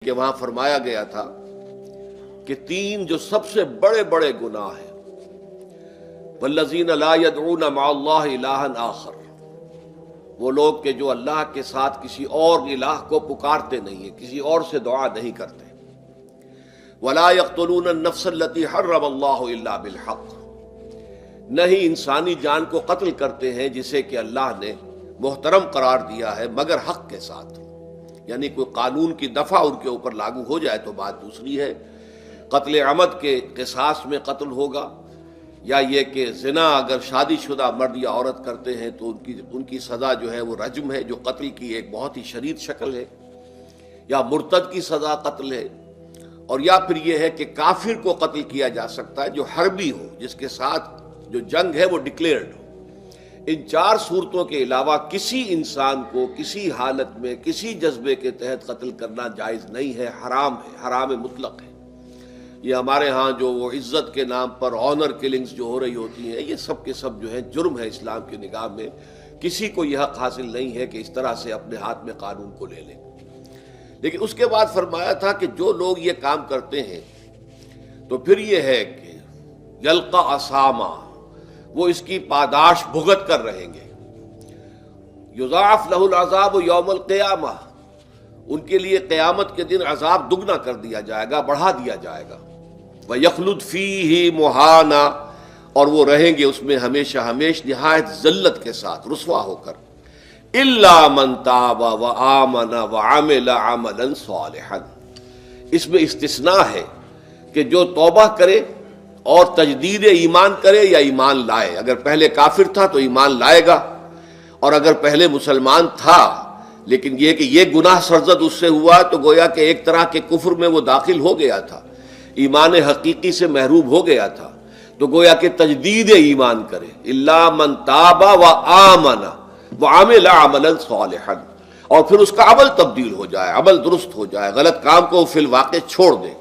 کہ وہاں فرمایا گیا تھا کہ تین جو سب سے بڑے بڑے گناہ ہیں، والذین لا يدعون مع اللہ الہا آخر، وہ لوگ کہ جو اللہ کے ساتھ کسی اور الہ کو پکارتے نہیں ہیں، کسی اور سے دعا نہیں کرتے، ولا يقتلون النفس التي حرم اللہ الا بالحق، نہیں انسانی جان کو قتل کرتے ہیں جسے کہ اللہ نے محترم قرار دیا ہے مگر حق کے ساتھ، یعنی کوئی قانون کی دفعہ ان کے اوپر لاگو ہو جائے تو بات دوسری ہے۔ قتل عمد کے قصاص میں قتل ہوگا، یا یہ کہ زنا اگر شادی شدہ مرد یا عورت کرتے ہیں تو ان کی سزا جو ہے وہ رجم ہے، جو قتل کی ایک بہت ہی شدید شکل ہے، یا مرتد کی سزا قتل ہے، اور یا پھر یہ ہے کہ کافر کو قتل کیا جا سکتا ہے جو حربی ہو، جس کے ساتھ جو جنگ ہے وہ ڈکلیئرڈ ہو۔ ان چار صورتوں کے علاوہ کسی انسان کو کسی حالت میں کسی جذبے کے تحت قتل کرنا جائز نہیں ہے، حرام ہے، حرام مطلق ہے۔ یہ ہمارے ہاں جو وہ عزت کے نام پر آنر کلنگز جو ہو رہی ہوتی ہیں، یہ سب کے سب جو ہے جرم ہے اسلام کی نگاہ میں۔ کسی کو یہ حق حاصل نہیں ہے کہ اس طرح سے اپنے ہاتھ میں قانون کو لے لے۔ لیکن اس کے بعد فرمایا تھا کہ جو لوگ یہ کام کرتے ہیں تو پھر یہ ہے کہ یلقا اسامہ، وہ اس کی پاداش بھگت کر رہیں گے۔ یضاعف لہ العذاب یوم القیامہ، ان کے لیے قیامت کے دن عذاب دگنا کر دیا جائے گا، بڑھا دیا جائے گا۔ وَيَخْلُدْ فِيهِ مُهَانًا، اور وہ رہیں گے اس میں ہمیشہ ہمیش نہایت ذلت کے ساتھ، رسوا ہو کر۔ إِلَّا مَن تَابَ وَآمَنَ وَعَمِلَ عَمَلًا صَالِحًا، اس میں استثناء ہے کہ جو توبہ کرے اور تجدید ایمان کرے یا ایمان لائے۔ اگر پہلے کافر تھا تو ایمان لائے گا، اور اگر پہلے مسلمان تھا لیکن یہ کہ یہ گناہ سرزد اس سے ہوا تو گویا کہ ایک طرح کے کفر میں وہ داخل ہو گیا تھا، ایمان حقیقی سے محروم ہو گیا تھا، تو گویا کہ تجدید ایمان کرے۔ الا من تاب وآمن وعمل عملا صالحا، اور پھر اس کا عمل تبدیل ہو جائے، عمل درست ہو جائے، غلط کام کو فی الواقع چھوڑ دے۔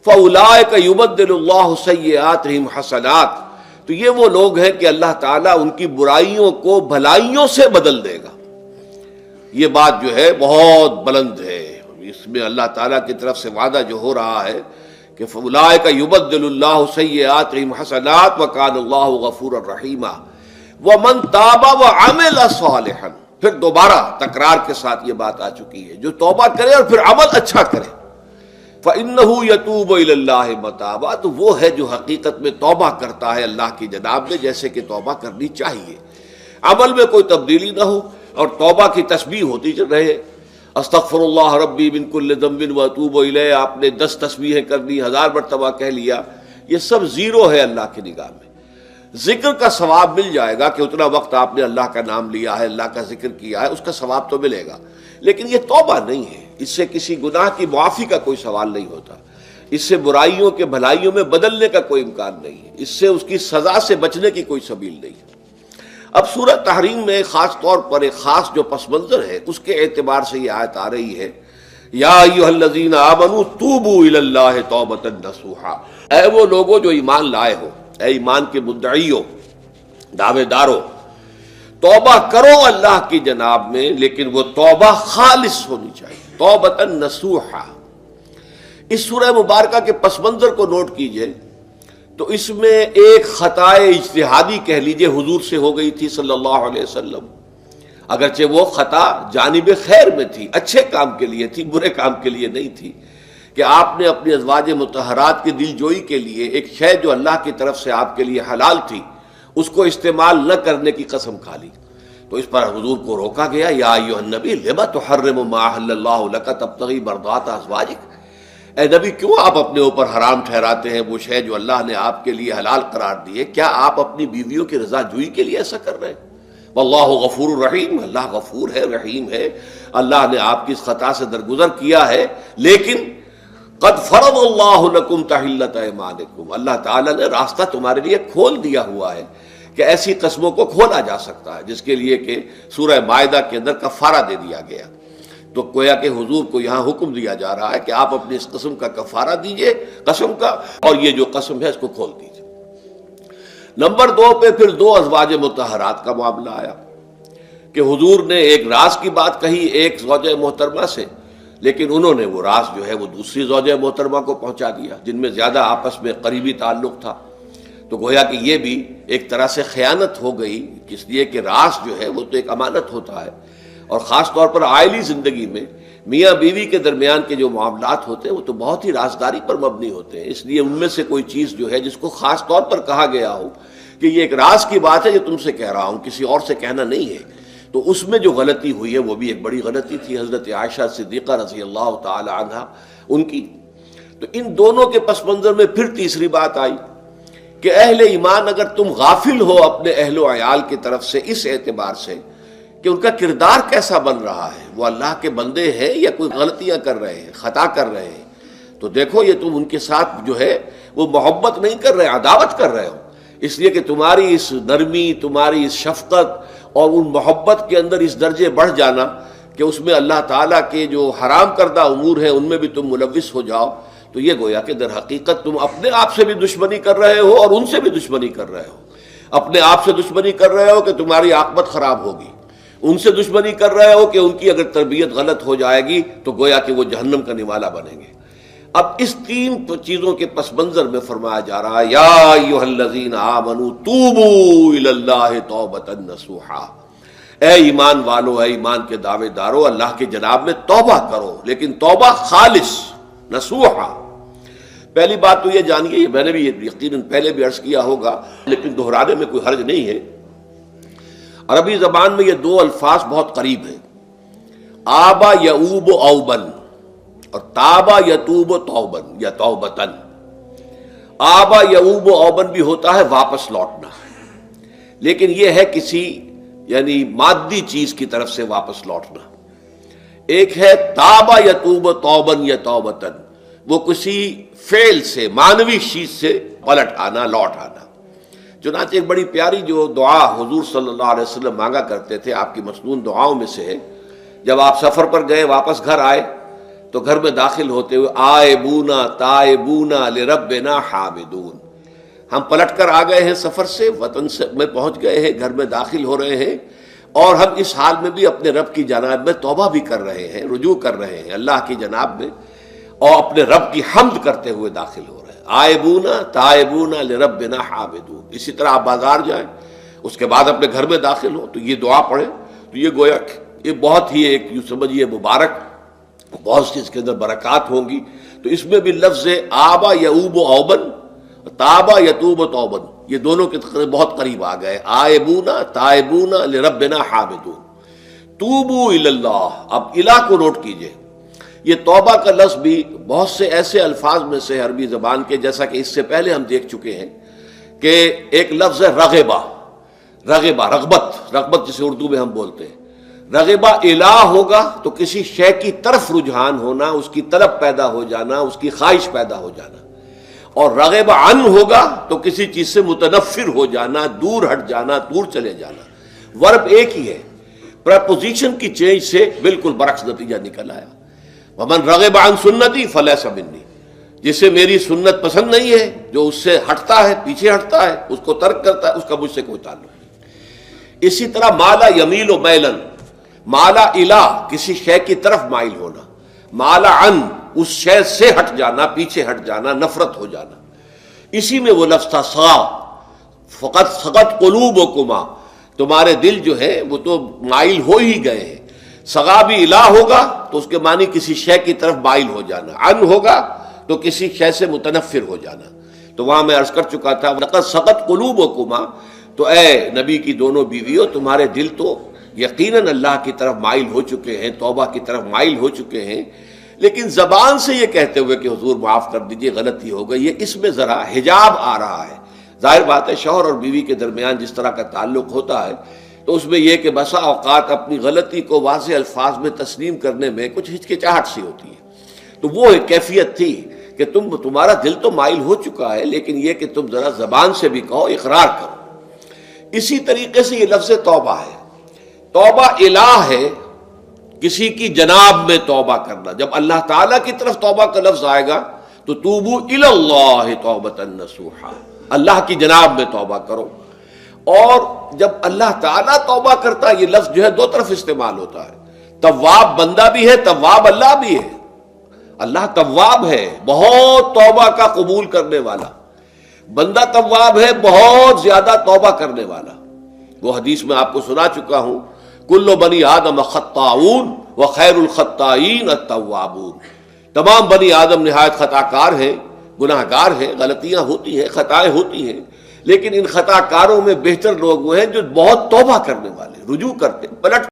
فاولئک یبدل اللہ سیئاتہم حسنات، تو یہ وہ لوگ ہیں کہ اللہ تعالیٰ ان کی برائیوں کو بھلائیوں سے بدل دے گا۔ یہ بات جو ہے بہت بلند ہے، اس میں اللہ تعالیٰ کی طرف سے وعدہ جو ہو رہا ہے کہ فاولئک یبدل اللہ سیئاتہم حسنات وکان اللہ غفورا رحیما ومن تاب وعمل صالحا، پھر دوبارہ تکرار کے ساتھ یہ بات آ چکی ہے، جو توبہ کرے اور پھر عمل اچھا کرے، فإنہ یتوب الی اللہ متابا، تو وہ ہے جو حقیقت میں توبہ کرتا ہے اللہ کی جناب میں جیسے کہ توبہ کرنی چاہیے، عمل میں کوئی تبدیلی نہ ہو، اور توبہ کی تسبیح ہوتی رہے، استغفر اللہ ربی من کل ذنب واتوب الیہ، آپ نے 10 تسبیحیں کر دی، 1000 مرتبہ کہہ لیا، یہ سب زیرو ہے اللہ کی نگاہ میں۔ ذکر کا ثواب مل جائے گا کہ اتنا وقت آپ نے اللہ کا نام لیا ہے، اللہ کا ذکر کیا ہے، اس کا ثواب تو ملے گا، لیکن یہ توبہ نہیں ہے، اس سے کسی گناہ کی معافی کا کوئی سوال نہیں ہوتا، اس سے برائیوں کے بھلائیوں میں بدلنے کا کوئی امکان نہیں ہے، اس سے اس کی سزا سے بچنے کی کوئی سبیل نہیں ہے۔ اب سورہ تحریم میں خاص طور پر ایک خاص جو پس منظر ہے اس کے اعتبار سے یہ آیت آ رہی ہے، یا ایھا الذین آمنوا توبوا الی اللہ توبۃ نصوحا، اے وہ لوگوں جو ایمان لائے ہو، اے ایمان کے مدعیوں، دعوے داروں، توبہ کرو اللہ کی جناب میں، لیکن وہ توبہ خالص ہونی چاہیے، توبۃ نصوحا۔ اس سورہ مبارکہ کے پس منظر کو نوٹ کیجئے تو اس میں ایک خطائے اجتہادی کہہ لیجئے حضور سے ہو گئی تھی صلی اللہ علیہ وسلم، اگرچہ وہ خطا جانب خیر میں تھی، اچھے کام کے لیے تھی، برے کام کے لیے نہیں تھی، کہ آپ نے اپنی ازواج مطہرات کی دل جوئی کے لیے ایک شے جو اللہ کی طرف سے آپ کے لیے حلال تھی اس کو استعمال نہ کرنے کی قسم کھا لی، تو اس پر حضور کو روکا گیا، یا ایھا النبی لم تحرم ما احل اللہ لک تبتغی مرضات ازواجک، اے نبی کیوں آپ اپنے اوپر حرام ٹھہراتے ہیں وہ شے جو اللہ نے آپ کے لیے حلال قرار دی ہے؟ کیا آپ اپنی بیویوں کی رضا جوئی کے لیے ایسا کر رہے ہیں؟ واللہ غفور الرحیم، اللہ غفور ہے، رحیم ہے، اللہ نے آپ کی اس خطا سے درگزر کیا ہے، لیکن قد فرض اللہ لکم تحلۃ ایمانکم، اللہ تعالیٰ نے راستہ تمہارے لیے کھول دیا ہوا ہے کہ ایسی قسموں کو کھولا جا سکتا ہے، جس کے لیے کہ سورہ مائدہ کے اندر کفارہ دے دیا گیا۔ تو گویا کہ حضور کو یہاں حکم دیا جا رہا ہے کہ آپ اپنی اس قسم کا کفارہ دیجئے، قسم کا، اور یہ جو قسم ہے اس کو کھول دیجئے۔ نمبر 2 پہ پھر 2 ازواج مطہرات کا معاملہ آیا کہ حضور نے ایک راز کی بات کہی ایک زوجہ محترمہ سے، لیکن انہوں نے وہ راز جو ہے وہ دوسری زوجہ محترمہ کو پہنچا دیا جن میں زیادہ آپس میں قریبی تعلق تھا. تو گویا کہ یہ بھی ایک طرح سے خیانت ہو گئی، اس لیے کہ راز جو ہے وہ تو ایک امانت ہوتا ہے، اور خاص طور پر عائلی زندگی میں میاں بیوی کے درمیان کے جو معاملات ہوتے ہیں وہ تو بہت ہی رازداری پر مبنی ہوتے ہیں. اس لیے ان میں سے کوئی چیز جو ہے جس کو خاص طور پر کہا گیا ہو کہ یہ ایک راز کی بات ہے، یہ تم سے کہہ رہا ہوں، کسی اور سے کہنا نہیں ہے، تو اس میں جو غلطی ہوئی ہے وہ بھی ایک بڑی غلطی تھی حضرت عائشہ صدیقہ رضی اللہ تعالی عنہا ان کی. تو ان دونوں کے پس منظر میں پھر تیسری بات آئی کہ اہل ایمان اگر تم غافل ہو اپنے اہل و عیال کی طرف سے اس اعتبار سے کہ ان کا کردار کیسا بن رہا ہے، وہ اللہ کے بندے ہیں یا کوئی غلطیاں کر رہے ہیں، خطا کر رہے ہیں، تو دیکھو یہ تم ان کے ساتھ جو ہے وہ محبت نہیں کر رہے، عداوت کر رہے ہو. اس لیے کہ تمہاری اس نرمی، تمہاری اس شفقت اور ان محبت کے اندر اس درجے بڑھ جانا کہ اس میں اللہ تعالیٰ کے جو حرام کردہ امور ہیں ان میں بھی تم ملوث ہو جاؤ، تو یہ گویا کہ در حقیقت تم اپنے آپ سے بھی دشمنی کر رہے ہو اور ان سے بھی دشمنی کر رہے ہو. اپنے آپ سے دشمنی کر رہے ہو کہ تمہاری عاقبت خراب ہوگی، ان سے دشمنی کر رہے ہو کہ ان کی اگر تربیت غلط ہو جائے گی تو گویا کہ وہ جہنم کا نوالا بنیں گے. اب اس تین چیزوں کے پس منظر میں فرمایا جا رہا ہے یا ایھا الذین آمنوا توبوا الی اللہ توبۃ نصوحا، اے ایمان والو، اے ایمان کے دعوے دارو، اللہ کے جناب میں توبہ کرو، لیکن توبہ خالص نصوحا. پہلی بات تو یہ جانیے، میں نے بھی یقیناً پہلے بھی عرض کیا ہوگا لیکن دہرانے میں کوئی حرج نہیں ہے، عربی زبان میں یہ دو الفاظ بہت قریب ہیں، آبا یعوب اوبن اور تابا یتوب توبن یا توبتن. آبا یعوب اوبن بھی ہوتا ہے واپس لوٹنا، لیکن یہ ہے کسی یعنی مادی چیز کی طرف سے واپس لوٹنا. ایک ہے تابا یتوب توبن یا توبتن، وہ کسی فعل سے، معنوی چیز سے پلٹ آنا، لوٹ آنا. چنانچہ ایک بڑی پیاری جو دعا حضور صلی اللہ علیہ وسلم مانگا کرتے تھے، آپ کی مسنون دعاؤں میں سے ہے، جب آپ سفر پر گئے واپس گھر آئے تو گھر میں داخل ہوتے ہوئے آئبونا تائبونا لربنا حامدون، ہم پلٹ کر آ گئے ہیں سفر سے، وطن سے میں پہنچ گئے ہیں، گھر میں داخل ہو رہے ہیں، اور ہم اس حال میں بھی اپنے رب کی جناب میں توبہ بھی کر رہے ہیں، رجوع کر رہے ہیں اللہ کی جناب میں، اور اپنے رب کی حمد کرتے ہوئے داخل ہو رہے ہیں. آئبونا تائبونا لربنا حامدون. اسی طرح آپ بازار جائیں، اس کے بعد اپنے گھر میں داخل ہو تو یہ دعا پڑھیں، تو یہ گویا یہ بہت ہی ایک یوں سمجھیے مبارک، بہت سی اس کے اندر برکات ہوں گی. تو اس میں بھی لفظ آبا یعوب اوبن، تابا یتوب توبن، یہ دونوں کے بہت قریب آ گئے، آئبونا تائبونا لربنا حامدون. توبو الی اللہ، اب الہ کو نوٹ کیجئے، یہ توبہ کا لفظ بھی بہت سے ایسے الفاظ میں سے عربی زبان کے، جیسا کہ اس سے پہلے ہم دیکھ چکے ہیں کہ ایک لفظ ہے رغبہ، رغبہ رغبت جسے اردو میں ہم بولتے ہیں. رغبہ الہ ہوگا تو کسی شے کی طرف رجحان ہونا، اس کی طلب پیدا ہو جانا، اس کی خواہش پیدا ہو جانا. اور رغبہ عن ہوگا تو کسی چیز سے متنفر ہو جانا، دور ہٹ جانا، دور چلے جانا. ورب ایک ہی ہے، پریپوزیشن کی چینج سے بالکل برعکس نتیجہ نکل آیا. ومن رغب عن سنتی فلیس منی، جسے میری سنت پسند نہیں ہے، جو اس سے ہٹتا ہے، پیچھے ہٹتا ہے، اس کو ترک کرتا ہے، اس کا مجھ سے کوئی تعلق نہیں. اسی طرح مالا یمیل و میلن، مالا الہ کسی شے کی طرف مائل ہونا، مالا عن اس شے سے ہٹ جانا، پیچھے ہٹ جانا، نفرت ہو جانا. اسی میں وہ لفظ تھا سا، فقط سقط قلوبکما، تمہارے دل جو ہے وہ تو مائل ہو ہی گئے ہیں. سغا بھی الہ ہوگا تو اس کے معنی کسی شے کی طرف مائل ہو جانا، عن ہوگا تو کسی شے سے متنفر ہو جانا. تو وہاں میں عرض کر چکا تھا لقد سقط قلوبکما، تو اے نبی کی دونوں بیویوں، تمہارے دل تو یقیناً اللہ کی طرف مائل ہو چکے ہیں، توبہ کی طرف مائل ہو چکے ہیں، لیکن زبان سے یہ کہتے ہوئے کہ حضور معاف کر دیجئے غلطی ہو گئی ہے، اس میں ذرا حجاب آ رہا ہے. ظاہر بات ہے شوہر اور بیوی کے درمیان جس طرح کا تعلق ہوتا ہے تو اس میں یہ کہ بسا اوقات اپنی غلطی کو واضح الفاظ میں تسلیم کرنے میں کچھ ہچکچاہٹ سی ہوتی ہے. تو وہ ایک کیفیت تھی کہ تمہارا دل تو مائل ہو چکا ہے، لیکن یہ کہ تم ذرا زبان سے بھی کہو، اقرار کرو. اسی طریقے سے یہ لفظ توبہ ہے، توبہ الہ ہے، کسی کی جناب میں توبہ کرنا. جب اللہ تعالیٰ کی طرف توبہ کا لفظ آئے گا تو توبو الی اللہ توبۃ نصوحا، اللہ کی جناب میں توبہ کرو. اور جب اللہ تعالیٰ توبہ کرتا ہے، یہ لفظ جو ہے دو طرف استعمال ہوتا ہے، تواب بندہ بھی ہے، تواب اللہ بھی ہے. اللہ تواب ہے، بہت توبہ کا قبول کرنے والا، بندہ تواب ہے، بہت زیادہ توبہ کرنے والا۔ وہ حدیث میں آپ کو سنا چکا ہوں، کل بنی آدم خطاؤون وخیر الخطائین التوابون، تمام بنی آدم نہایت خطا کار ہیں، گناہ گار ہیں، غلطیاں ہوتی ہیں، خطائیں ہوتی ہیں، لیکن ان خطا کاروں میں بہتر لوگ وہ ہیں جو بہت توبہ کرنے والے، رجوع کرتے، پلٹ